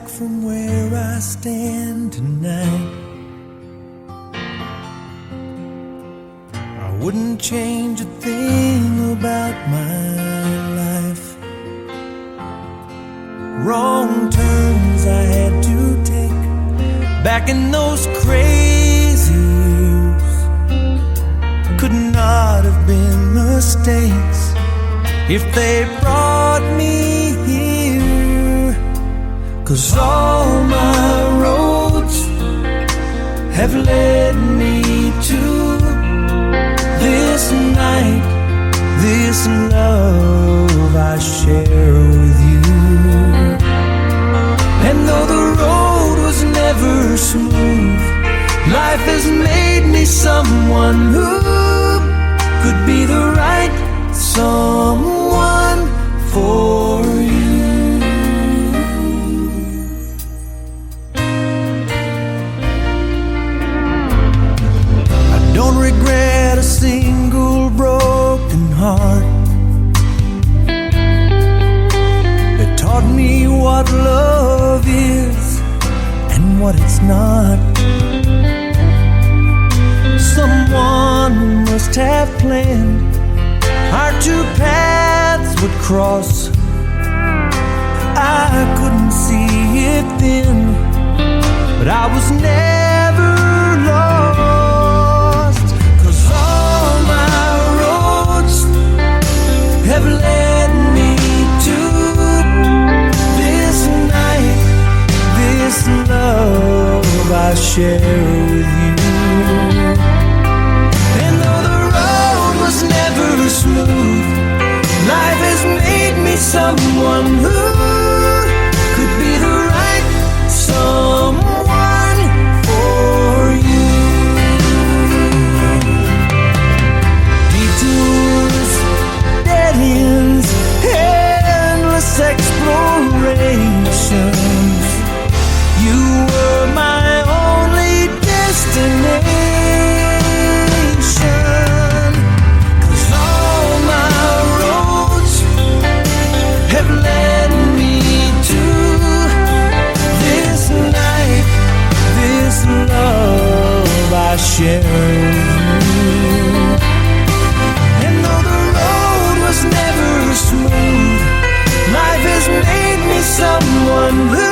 from where I stand tonight, I wouldn't change a thing about my life. Wrong turns I had to take back in those crazy years could not have been mistakes if they brought me here. 'Cause all my roads have led me to this night, this love I share with you. And though the road was never smooth, life has made me someone who could be the right someone for you. I don't regret a single broken heart. It taught me what love is and what it's not. Someone must have planned our two paths would cross. I couldn't see it then, but I was never lost. 'Cause all my roads have led me to this night, this love I share with you. And though the road was never smooth, life has made me someone who could be the right someone for you. Detours, dead ends, endless explorations. You were my only destination. 'Cause all my roads have led me to this night, this love I share with you. And though the road was never smooth, life has made me someone who